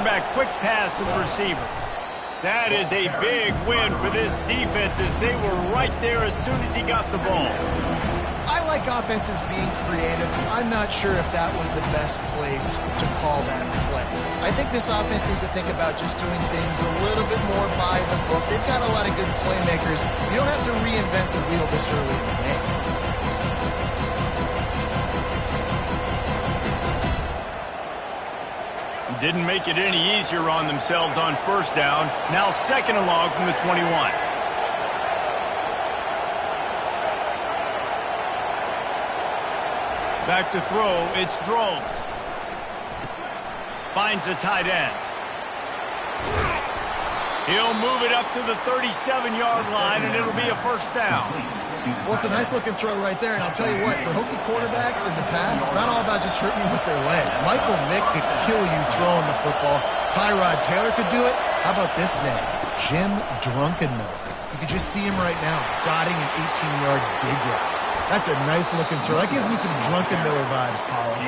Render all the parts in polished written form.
quarterback quick pass to the receiver. That is a big win for this defense as they were right there as soon as he got the ball. I like offenses being creative. I'm not sure if that was the best place to call that play. I think this offense needs to think about just doing things a little bit more by the book. They've got a lot of good playmakers. You don't have to reinvent the wheel this early in the game. Didn't make it any easier on themselves on first down. Now second and long from the 21. Back to throw, it's Drones. Finds the tight end. He'll move it up to the 37-yard line, and it'll be a first down. Well, it's a nice-looking throw right there, and I'll tell you what, for Hokie quarterbacks in the past, it's not all about just hurting you with their legs. Michael Vick could kill you throwing the football. Tyrod Taylor could do it. How about this name? Jim Drunkenmiller. You could just see him right now, dotting an 18-yard dig route. That's a nice-looking throw. That gives me some Drunkenmiller vibes, Paulo.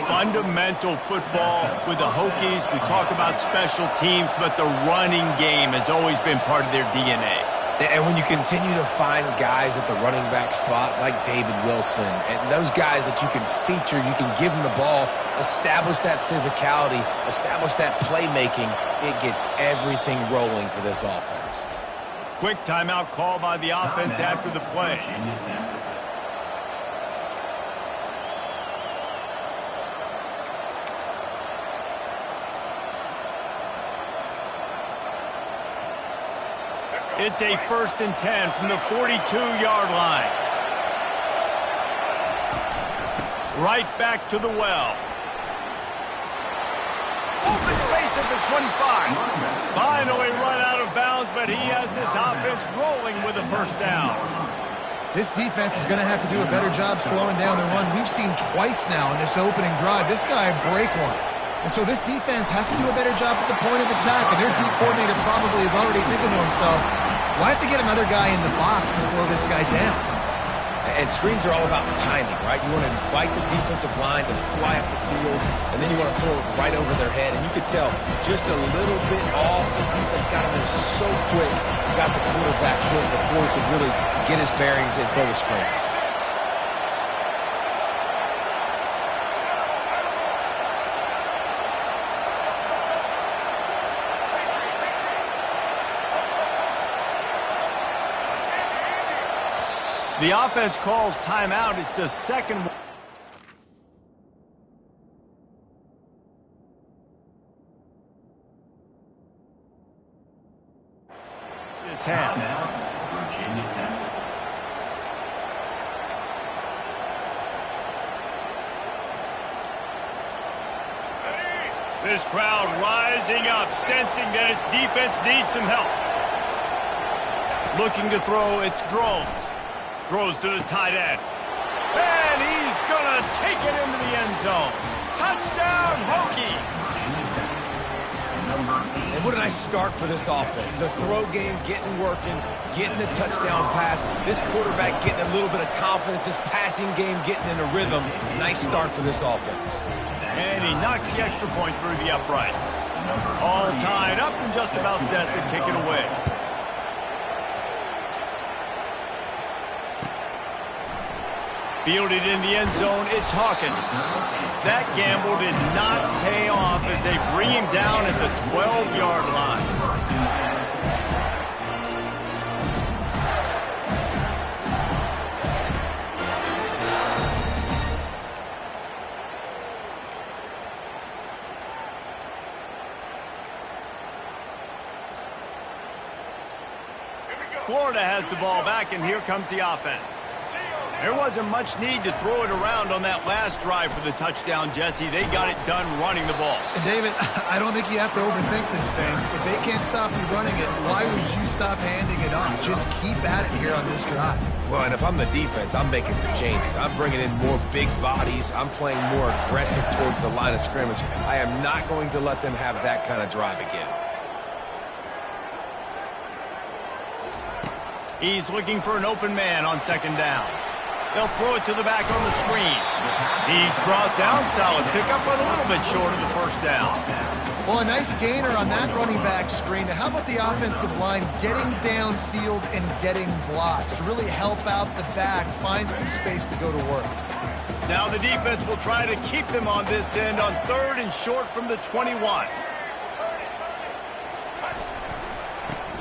Fundamental football with the Hokies. We talk about special teams, but the running game has always been part of their DNA. And when you continue to find guys at the running back spot like David Wilson and those guys that you can feature, you can give them the ball, establish that physicality, establish that playmaking, it gets everything rolling for this offense. Quick timeout call by the offense after the play. It's a 1st and 10 from the 42-yard line. Right back to the well. Open space at the 25. Finally run out of bounds, but he has this offense rolling with a first down. This defense is going to have to do a better job slowing down the run. We've seen twice now in this opening drive. This guy break one. And so this defense has to do a better job at the point of attack, and their D coordinator probably is already thinking to himself, well, I have to get another guy in the box to slow this guy down. And screens are all about timing, right? You want to invite the defensive line to fly up the field, and then you want to throw it right over their head. And you could tell just a little bit off. The defense got him there so quick, got the quarterback hit before he could really get his bearings and throw the screen. The offense calls timeout. It's the second one. This hand. This crowd rising up, sensing that its defense needs some help. Looking to throw, it's Drones. Throws to the tight end. And he's going to take it into the end zone. Touchdown, Hokies! And what a nice start for this offense. The throw game getting working, getting the touchdown pass. This quarterback getting a little bit of confidence. This passing game getting in a rhythm. Nice start for this offense. And he knocks the extra point through the uprights. All tied up and just about set to kick it away. Fielded in the end zone, it's Hawkins. That gamble did not pay off as they bring him down at the 12-yard line. Florida has the ball back, and here comes the offense. There wasn't much need to throw it around on that last drive for the touchdown, Jesse. They got it done running the ball. And David, I don't think you have to overthink this thing. If they can't stop you running it, why would you stop handing it off? Just keep at it here on this drive. Well, and if I'm the defense, I'm making some changes. I'm bringing in more big bodies. I'm playing more aggressive towards the line of scrimmage. I am not going to let them have that kind of drive again. He's looking for an open man on second down. They'll throw it to the back on the screen. He's brought down. Solid pickup, but a little bit short of the first down. Well, a nice gainer on that running back screen. Now, how about the offensive line getting downfield and getting blocks to really help out the back, find some space to go to work? Now the defense will try to keep them on this end on 3rd and short from the 21.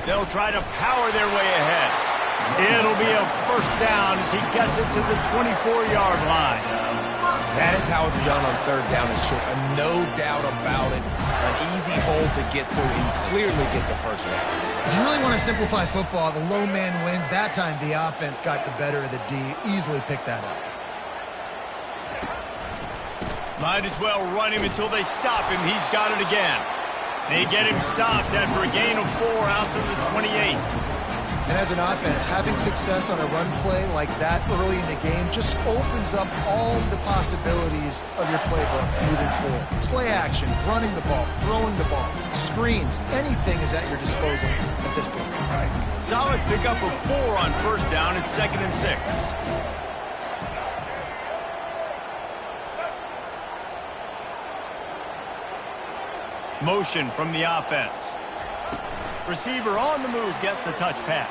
They'll try to power their way ahead. It'll be a first down as he gets it to the 24-yard line. That is how it's done on 3rd down and short. No doubt about it. An easy hole to get through and clearly get the first down. If you really want to simplify football, the low man wins. That time the offense got the better of the D. Easily picked that up. Might as well run him until they stop him. He's got it again. They get him stopped after a gain of 4 out to the 28. And as an offense, having success on a run play like that early in the game just opens up all the possibilities of your playbook moving forward. Play action, running the ball, throwing the ball, screens, anything is at your disposal at this point. Solid pickup of 4 on first down and 2nd and 6. Motion from the offense. Receiver on the move gets the touch pass.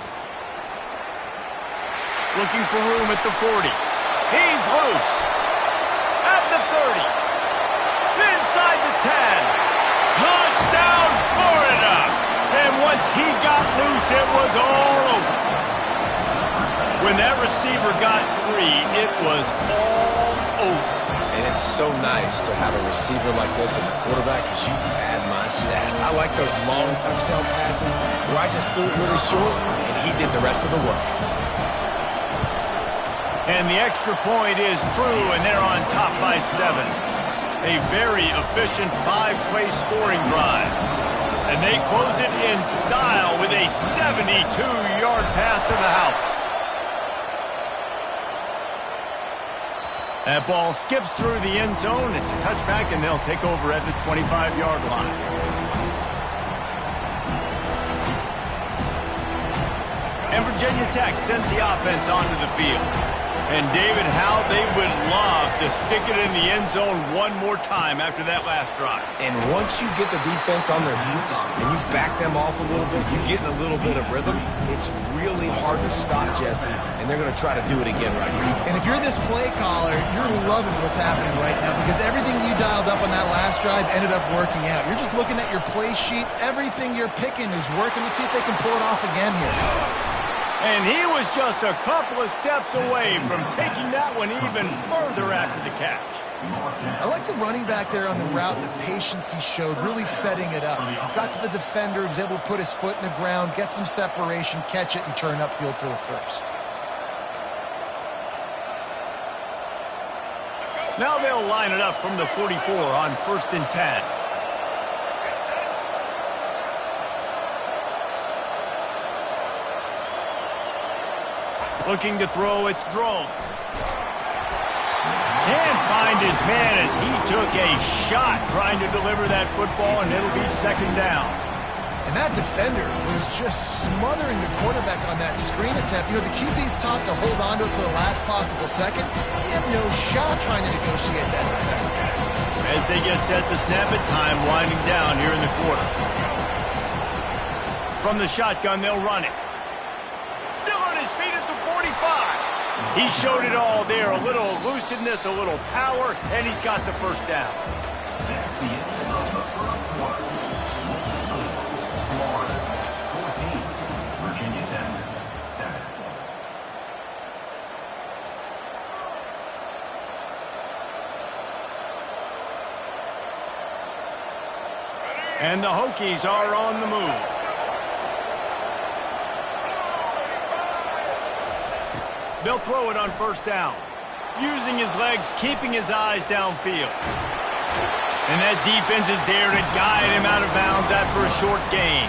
Looking for room at the 40. He's loose. At the 30. Inside the 10. Touchdown, Florida. And once he got loose, it was all over. When that receiver got free, it was all over. And it's so nice to have a receiver like this as a quarterback because you pad my stats. I like those long touchdown passes where I just threw it really short and he did the rest of the work. And the extra point is true, and they're on top by 7. A very efficient 5-play scoring drive. And they close it in style with a 72-yard pass to the house. That ball skips through the end zone. It's a touchback, and they'll take over at the 25-yard line. And Virginia Tech sends the offense onto the field. And, David, how they would love to stick it in the end zone one more time after that last drive. And once you get the defense on their heels and you back them off a little bit, you get in a little bit of rhythm, it's really hard to stop, Jesse, and they're going to try to do it again right here. And if you're this play caller, you're loving what's happening right now because everything you dialed up on that last drive ended up working out. You're just looking at your play sheet. Everything you're picking is working. Let's see if they can pull it off again here. And he was just a couple of steps away from taking that one even further after the catch. I like the running back there on the route, the patience he showed, really setting it up. Got to the defender, was able to put his foot in the ground, get some separation, catch it, and turn upfield for the first. Now they'll line it up from the 44 on 1st and 10. Looking to throw, it's Drones. Can't find his man as he took a shot trying to deliver that football, and it'll be 2nd down. And that defender was just smothering the quarterback on that screen attempt. You know, the QB's taught to hold on to it to the last possible second. He had no shot trying to negotiate that defender. As they get set to snap it, time winding down here in the quarter. From the shotgun, they'll run it. Still on his feet at the 45. He showed it all there, a little elusiveness, a little power, and he's got the first down. That's the end of the first quarter. Florida 14, Virginia Tech 7. And the Hokies are on the move. They'll throw it on 1st down. Using his legs, keeping his eyes downfield. And that defense is there to guide him out of bounds after a short gain.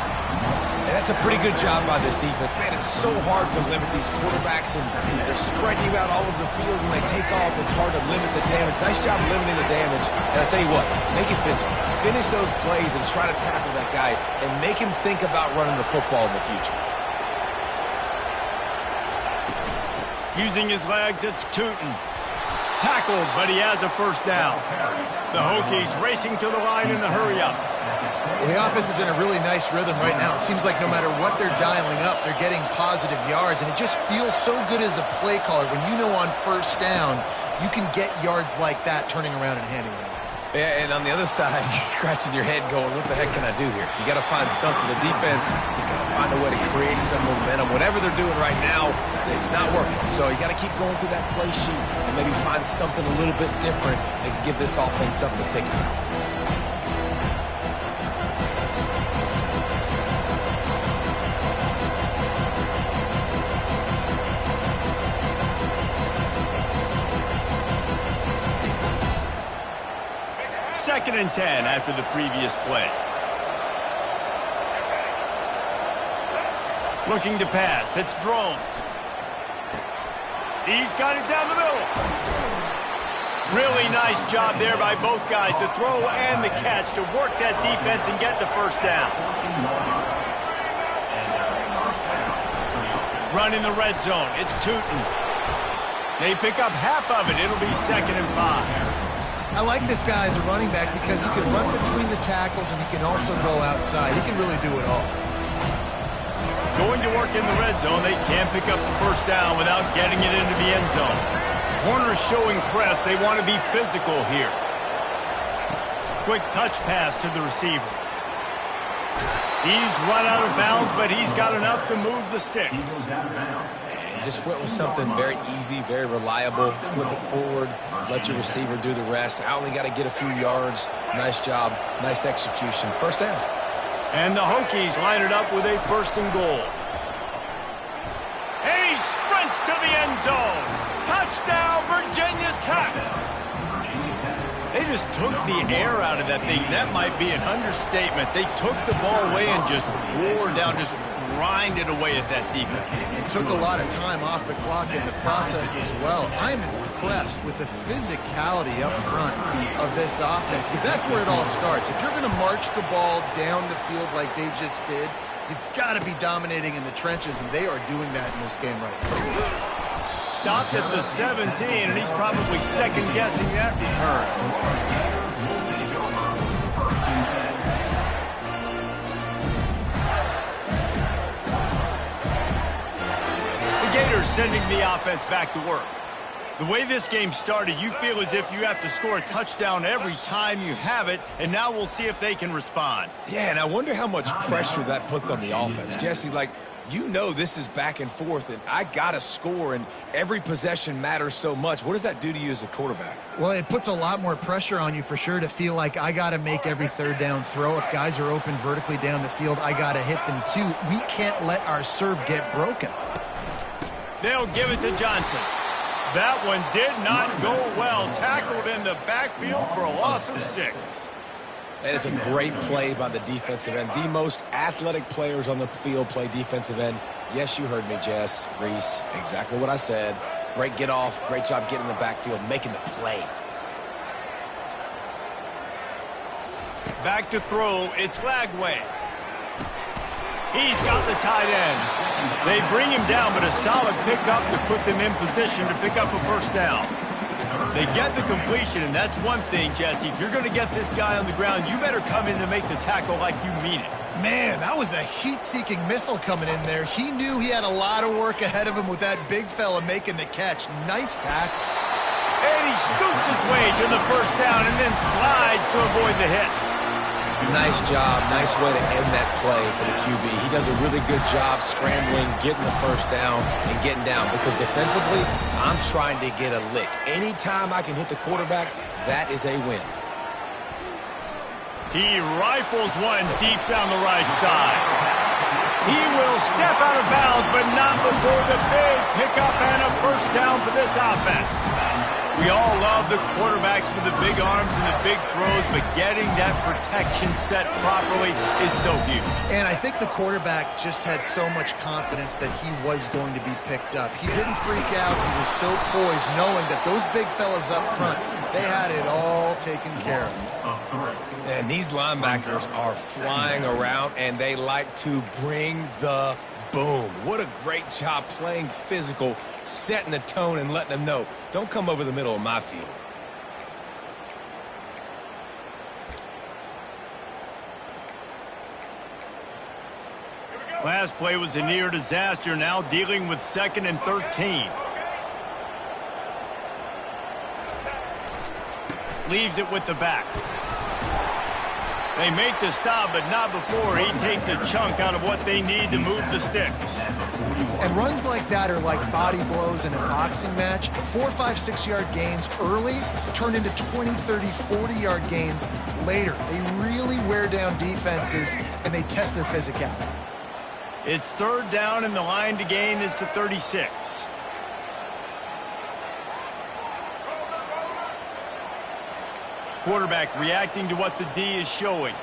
And that's a pretty good job by this defense. Man, it's so hard to limit these quarterbacks, and they're spreading you out all over the field. When they take off, it's hard to limit the damage. Nice job limiting the damage. And I'll tell you what, make it physical. Finish those plays and try to tackle that guy and make him think about running the football in the future. Using his legs, it's Tootin. Tackled, but he has a first down. The Hokies racing to the line in the hurry-up. Well, the offense is in a really nice rhythm right now. It seems like no matter what they're dialing up, they're getting positive yards, and it just feels so good as a play caller when you know on first down you can get yards like that turning around and handing it off. Yeah, and on the other side, you're scratching your head going, what the heck can I do here? You got to find something. The defense has got to find a way to create some momentum. Whatever they're doing right now, it's not working. So you got to keep going through that play sheet and maybe find something a little bit different that can give this offense something to think about. Second and 10 after the previous play. Looking to pass. It's Drones. He's got it down the middle. Really nice job there by both guys to throw and the catch to work that defense and get the first down. Running the red zone. It's Tootin. They pick up half of it. It'll be 2nd and 5. I like this guy as a running back because he can run between the tackles and he can also go outside. He can really do it all. Going to work in the red zone. They can't pick up the first down without getting it into the end zone. Corners showing press. They want to be physical here. Quick touch pass to the receiver. He's run out of bounds, but he's got enough to move the sticks. And just went with something very easy, very reliable. Flip it forward, let your receiver do the rest. I only got to get a few yards. Nice job, nice execution. First down. And the Hokies line it up with a 1st and goal. And he sprints to the end zone. Touchdown, Virginia Tech. They just took the air out of that thing. That might be an understatement. They took the ball away and just wore down, just grinded away at that defense. It took a lot of time off the clock in the process as well. I'm impressed with the physicality up front of this offense because that's where it all starts. If you're going to march the ball down the field like they just did, you've got to be dominating in the trenches, and they are doing that in this game right now. Stopped at the 17, and he's probably second-guessing that return. The Gators sending the offense back to work. The way this game started, you feel as if you have to score a touchdown every time you have it, and now we'll see if they can respond. Yeah, and I wonder how much pressure that puts on the offense. Jesse, like, you know this is back and forth, and I got to score, and every possession matters so much. What does that do to you as a quarterback? Well, it puts a lot more pressure on you for sure to feel like I got to make every third down throw. If guys are open vertically down the field, I got to hit them too. We can't let our serve get broken. They'll give it to Johnson. That one did not go well. Tackled in the backfield for a loss of 6. That is a great play by the defensive end. The most athletic players on the field play defensive end. Yes, you heard me, Jess, Reese. Exactly what I said. Great get off. Great job getting in the backfield, making the play. Back to throw. It's Lagway. He's got the tight end. They bring him down, but a solid pickup to put them in position to pick up a first down. They get the completion, and that's one thing, Jesse. If you're going to get this guy on the ground, you better come in to make the tackle like you mean it. Man, that was a heat-seeking missile coming in there. He knew he had a lot of work ahead of him with that big fella making the catch. Nice tackle. And he scoots his way to the first down and then slides to avoid the hit. Nice job. Nice way to end that play for the QB. He does a really good job scrambling, getting the first down, and getting down. Because defensively, I'm trying to get a lick. Anytime I can hit the quarterback, that is a win. He rifles one deep down the right side. He will step out of bounds, but not before the big pickup and a first down for this offense. We all love the quarterbacks with the big arms and the big throws, but getting that protection set properly is so huge. And I think the quarterback just had so much confidence that he was going to be picked up. He didn't freak out. He was so poised, knowing that those big fellas up front, they had it all taken care of. And these linebackers are flying around, and they like to bring the boom. What a great job playing physical, setting the tone and letting them know, don't come over the middle of my field. Last play was a near disaster, now dealing with 2nd and 13. Leaves it with the back. They make the stop, but not before he takes a chunk out of what they need to move the sticks. And runs like that are like body blows in a boxing match. 4, 5, 6-yard gains early turn into 20, 30, 40-yard gains later. They really wear down defenses, and they test their physicality. It's 3rd down, and the line to gain is the 36. Quarterback reacting to what the D is showing.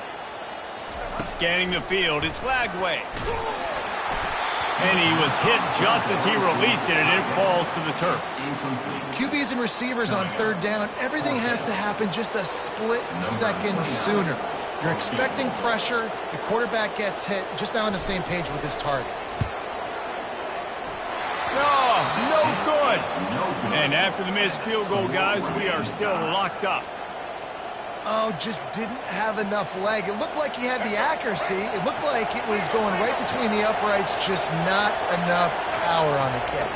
Scanning the field, it's Lagway. And he was hit just as he released it, and it falls to the turf. QBs and receivers on 3rd down, everything has to happen just a split second sooner. You're expecting pressure, the quarterback gets hit, just not on the same page with his target. Oh, no good. And after the missed field goal, guys, we are still locked up. Oh, just didn't have enough leg. It looked like he had the accuracy. It looked like it was going right between the uprights, just not enough power on the kick.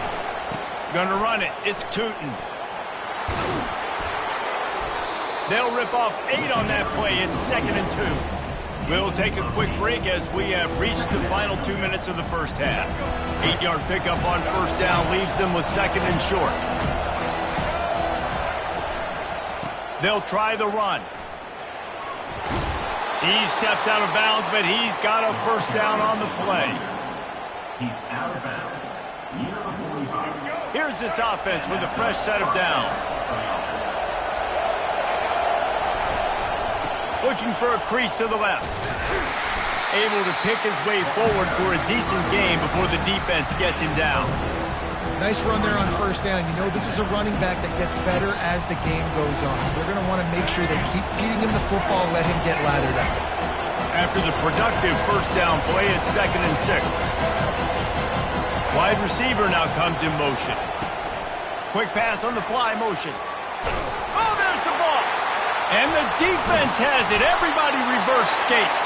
Gonna run it. It's Tootin. They'll rip off 8 on that play. It's 2nd and 2. We'll take a quick break as we have reached the final 2 minutes of the first half. 8-yard pickup on 1st down leaves them with 2nd and short. They'll try the run. He steps out of bounds, but he's got a 1st down on the play. He's out of bounds. Near the 45. Here's this offense with a fresh set of downs. Looking for a crease to the left. Able to pick his way forward for a decent game before the defense gets him down. Nice run there on 1st down. You know, this is a running back that gets better as the game goes on. So they're going to want to make sure they keep feeding him the football, let him get lathered up. After the productive 1st down play, it's 2nd and 6. Wide receiver now comes in motion. Quick pass on the fly motion. Oh, there's the ball. And the defense has it. Everybody reverse skate.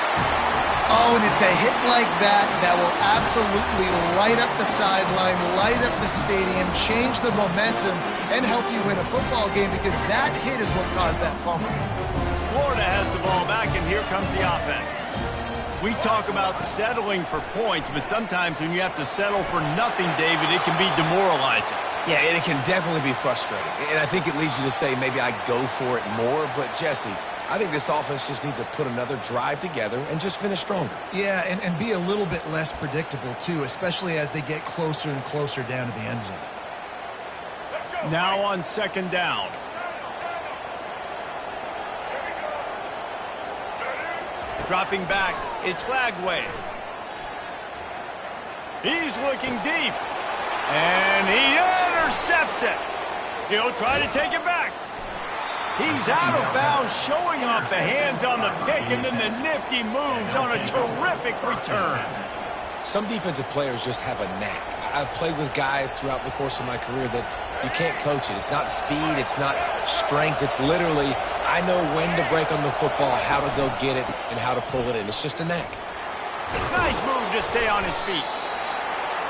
Oh, and it's a hit like that that will absolutely light up the sideline, light up the stadium, change the momentum, and help you win a football game because that hit is what caused that fumble. Florida has the ball back, and here comes the offense. We talk about settling for points, but sometimes when you have to settle for nothing, David, it can be demoralizing. Yeah, and it can definitely be frustrating. And I think it leads you to say maybe I go for it more. But, Jesse, I think this offense just needs to put another drive together and just finish stronger. Yeah, and be a little bit less predictable, too, especially as they get closer and closer down to the end zone. Now on 2nd down. Dropping back, it's Lagway. He's looking deep. And he intercepts it. He'll try to take it back. He's out of bounds, showing off the hands on the pick, and then the nifty moves on a terrific return. Some defensive players just have a knack. I've played with guys throughout the course of my career that you can't coach it. It's not speed, it's not strength. It's literally, I know when to break on the football, how to go get it, and how to pull it in. It's just a knack. Nice move to stay on his feet.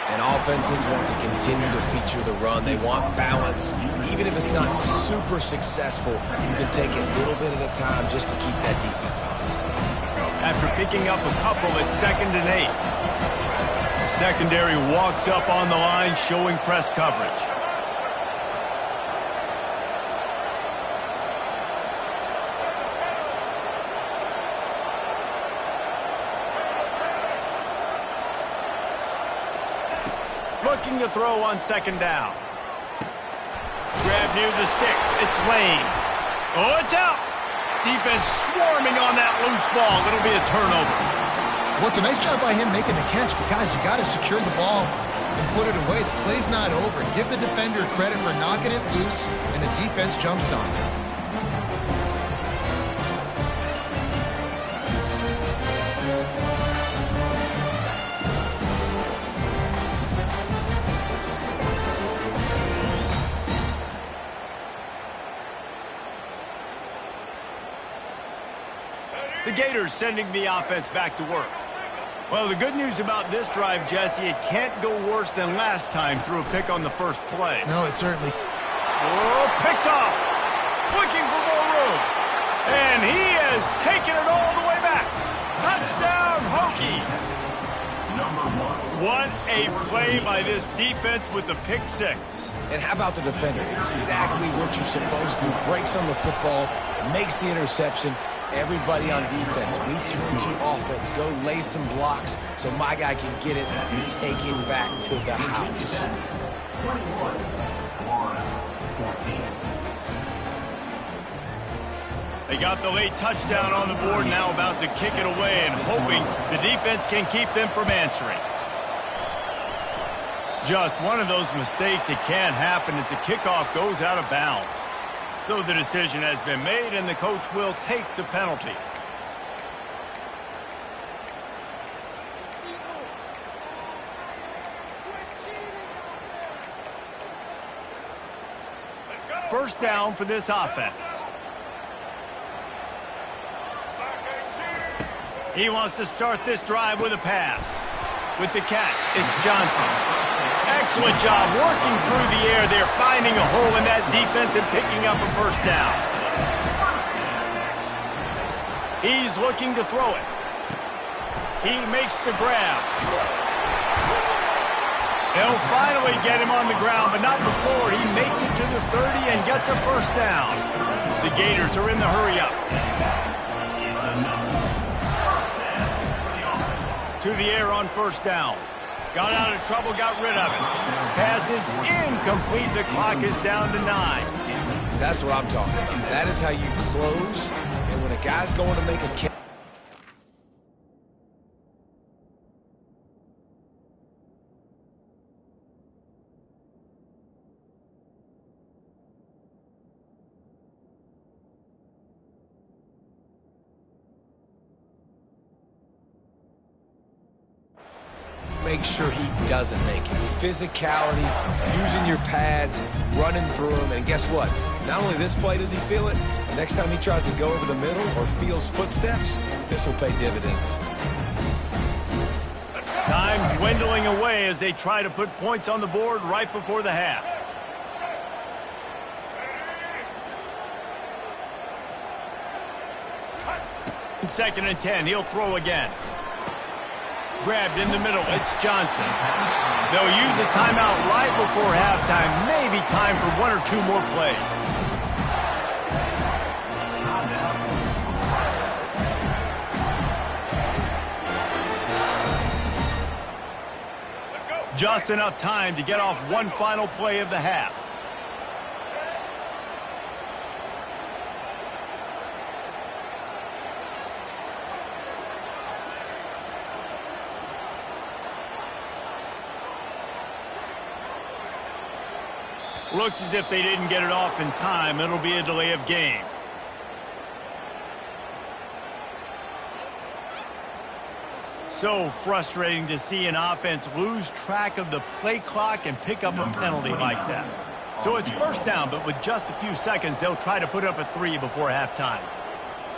And offenses want to continue to feature the run. They want balance. Even if it's not super successful, you can take it little bit at a time just to keep that defense honest. After picking up a couple, it's 2nd and 8. The secondary walks up on the line, showing press coverage. Looking to throw on 2nd down. Grab near the sticks. It's Lane. Oh, it's out. Defense swarming on that loose ball. It'll be a turnover. Well, it's a nice job by him making the catch, but guys, you got to secure the ball and put it away. The play's not over. Give the defender credit for knocking it loose, and the defense jumps on it. The Gators sending the offense back to work. Well, the good news about this drive, Jesse, it can't go worse than last time through a pick on the first play. No, it certainly... Oh, picked off. Looking for more room. And he has taken it all the way back. Touchdown, Hokies. What a play by this defense with the pick six. And how about the defender? Exactly what you're supposed to. Breaks on the football, makes the interception. Everybody on defense, we turn to offense. Go lay some blocks so my guy can get it and take it back to the house. 21-14. They got the late touchdown on the board, now about to kick it away and hoping the defense can keep them from answering. Just one of those mistakes that can't happen as the kickoff goes out of bounds. So the decision has been made, and the coach will take the penalty. First down for this offense. He wants to start this drive with a pass. With the catch, it's Johnson. Excellent job working through the air there, finding a hole in that defense and picking up a first down. He's looking to throw it. He makes the grab. They'll finally get him on the ground, but not before he makes it to the 30 and gets a first down. The Gators are in the hurry-up. To the air on first down. Got out of trouble, got rid of it. Pass is incomplete. The clock is down to 9. That's what I'm talking about. That is how you close. And when a guy's going to make a catch. Make sure he doesn't make it. Physicality, using your pads, running through them, and guess what? Not only this play does he feel it, next time he tries to go over the middle or feels footsteps, this will pay dividends. Time dwindling away as they try to put points on the board right before the half. Second and 10, he'll throw again. Grabbed in the middle, it's Johnson. They'll use a timeout right before halftime. Maybe time for one or two more plays. Just enough time to get off one final play of the half. Looks as if they didn't get it off in time. It'll be a delay of game. So frustrating to see an offense lose track of the play clock and pick up a penalty like that. So it's first down, but with just a few seconds, they'll try to put up a 3 before halftime.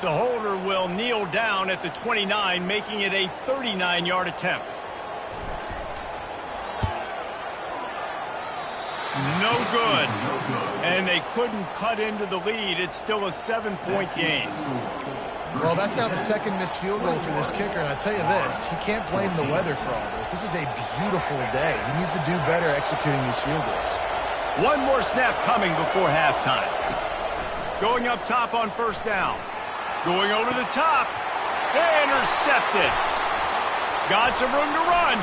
The holder will kneel down at the 29, making it a 39-yard attempt. No good. And they couldn't cut into the lead. It's still a 7-point game. Well, that's now the second missed field goal for this kicker, and I tell you this, he can't blame the weather for all this. This is a beautiful day. He needs to do better executing these field goals. One more snap coming before halftime. Going up top on first down. Going over the top. Intercepted. Got some room to run.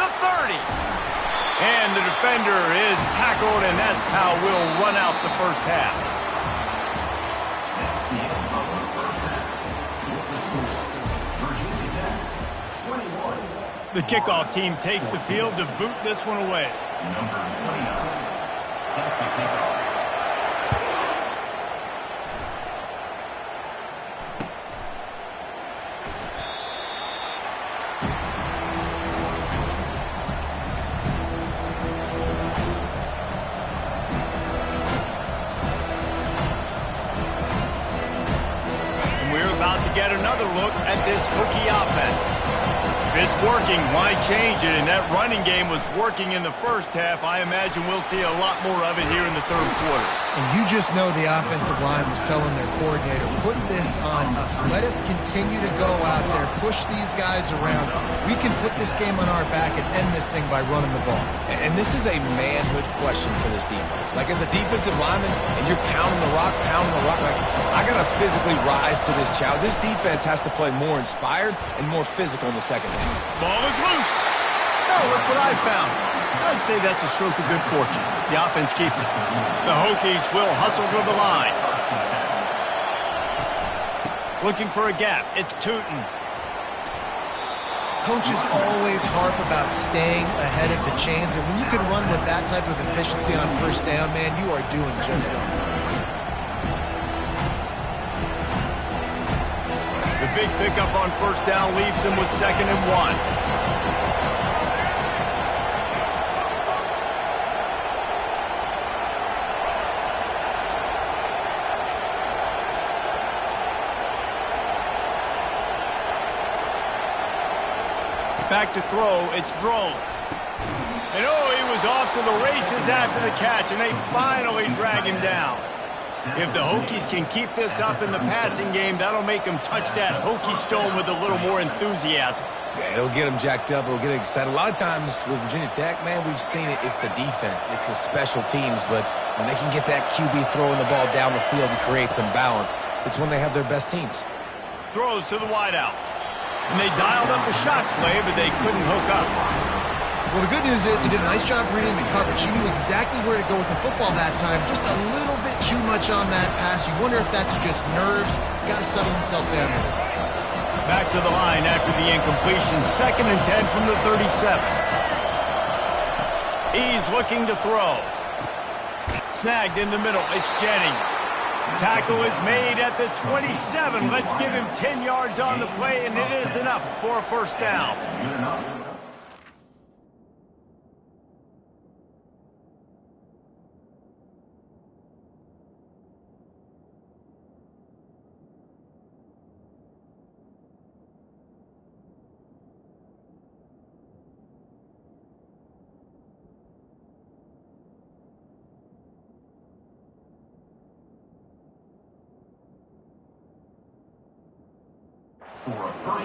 The 30. And the defender is tackled, and that's how we'll run out the first half. The kickoff team takes the field to boot this one away. Number 29 sets the kickoff. get another look at this Hokie offense. If it's working, why change it? And that running game was working in the first half. I imagine we'll see a lot more of it here in the third quarter. And you just know the offensive line was telling their coordinator, put this on us. Let us continue to go out there, push these guys around. We can put this game on our back and end this thing by running the ball. And this is a manhood question for this defense. Like, as a defensive lineman, and you're pounding the rock, like, I got to physically rise to this challenge. This defense has to play more inspired and more physical in the second half. Ball is loose. Oh, look what I found. I'd say that's a stroke of good fortune. The offense keeps it. The Hokies will hustle to the line. Looking for a gap. It's Tootin. Coaches always harp about staying ahead of the chains, and when you can run with that type of efficiency on first down, man, you are doing just that. The big pickup on first down leaves them with 2nd and 1. Back to throw, it's Drones. And oh, he was off to the races after the catch, and they finally drag him down. If the Hokies can keep this up in the passing game, that'll make them touch that Hokie stone with a little more enthusiasm. Yeah, it'll get them jacked up. It'll get them excited. A lot of times with Virginia Tech, man, we've seen it. It's the defense. It's the special teams. But when they can get that QB throwing the ball down the field and create some balance, it's when they have their best teams. Throws to the wideout. And they dialed up a shot play, but they couldn't hook up. Well, the good news is he did a nice job reading the coverage. He knew exactly where to go with the football that time. Just a little bit too much on that pass. You wonder if that's just nerves. He's got to settle himself down here. Back to the line after the incompletion. 2nd and 10 from the 37. He's looking to throw. Snagged in the middle. It's Jennings. Tackle is made at the 27. Let's give him 10 yards on the play, and it is enough for a first down.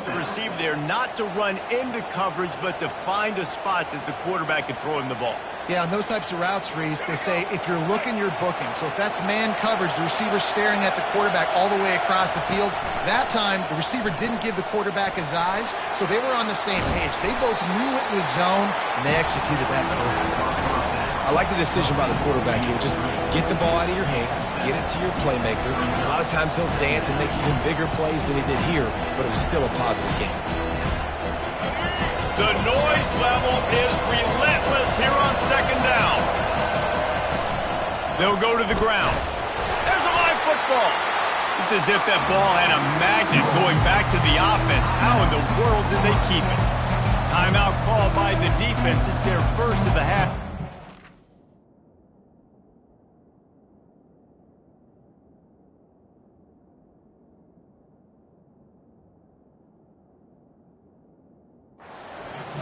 The receiver there, not to run into coverage, but to find a spot that the quarterback can throw him the ball. Yeah, on those types of routes, Reese, they say if you're looking, you're booking. So if that's man coverage, the receiver's staring at the quarterback all the way across the field. That time, the receiver didn't give the quarterback his eyes, so they were on the same page. They both knew it was zone, and they executed that perfectly. I like the decision by the quarterback here. Just get the ball out of your hands, get it to your playmaker. A lot of times he'll dance and make even bigger plays than he did here, but it was still a positive game. The noise level is relentless here on 2nd down. They'll go to the ground. There's a live football. It's as if that ball had a magnet going back to the offense. How in the world did they keep it? Timeout called by the defense. It's their first of the half.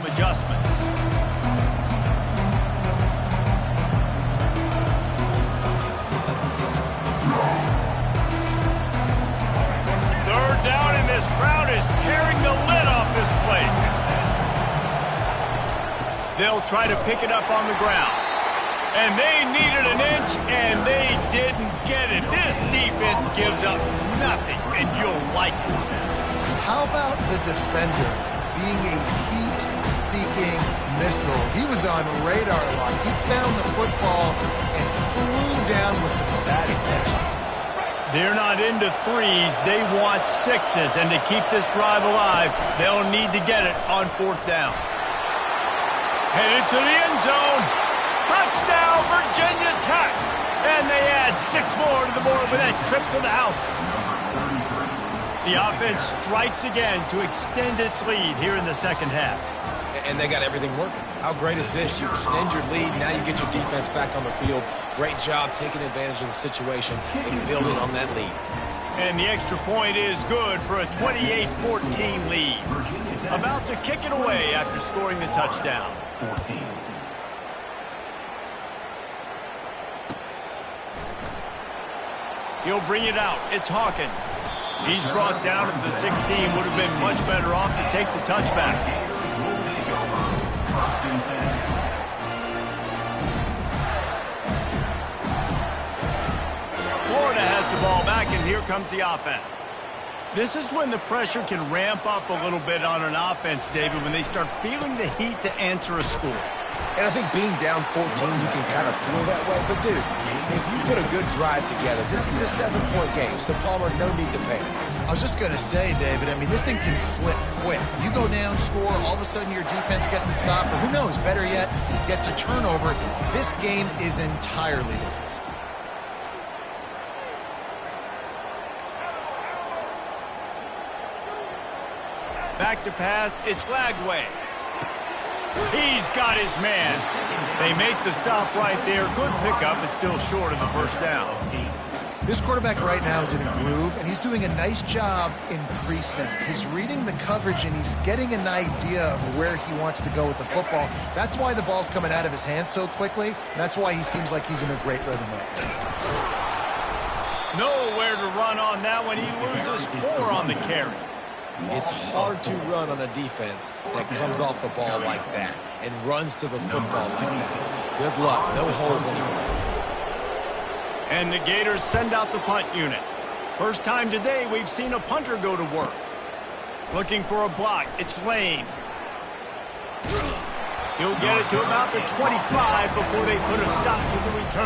Adjustments. 3rd down, and this crowd is tearing the lid off this place. They'll try to pick it up on the ground. And they needed an inch, and they didn't get it. This defense gives up nothing, and you'll like it. How about the defender being a heat-seeking missile? He was on radar lock. He found the football and flew down with some bad intentions. They're not into threes. They want sixes. And to keep this drive alive, they'll need to get it on 4th down. Headed to the end zone. Touchdown, Virginia Tech. And they add 6 more to the board with that trip to the house. The offense strikes again to extend its lead here in the 2nd half. And they got everything working. How great is this? You extend your lead, now you get your defense back on the field. Great job taking advantage of the situation and building on that lead. And the extra point is good for a 28-14 lead. About to kick it away after scoring the touchdown. 14. He'll bring it out. It's Hawkins. He's brought down at the 16. Would have been much better off to take the touchback. Florida has the ball back, and here comes the offense. This is when the pressure can ramp up a little bit on an offense, David, when they start feeling the heat to answer a score. And I think being down 14, you can kind of feel that way. But, dude, if you put a good drive together, this is a 7-point game. So, Palmer, no need to panic. I was just going to say, David, I mean, this thing can flip quick. You go down, score, all of a sudden your defense gets a stop, or who knows, better yet, gets a turnover. This game is entirely different. Back to pass, it's Lagway. He's got his man. They make the stop right there. Good pickup, but still short of the first down. This quarterback right now is in a groove, and he's doing a nice job in pre-snap. He's reading the coverage, and he's getting an idea of where he wants to go with the football. That's why the ball's coming out of his hands so quickly, and that's why he seems like he's in a great rhythm right now. Nowhere to run on that one. He loses 4 on the carry. It's hard to run on a defense that comes off the ball like that and runs to the football like that. Good luck. No holes anywhere. And the Gators send out the punt unit. First time today we've seen a punter go to work. Looking for a block. It's Lane. He'll get it to about the 25 before they put a stop to the return.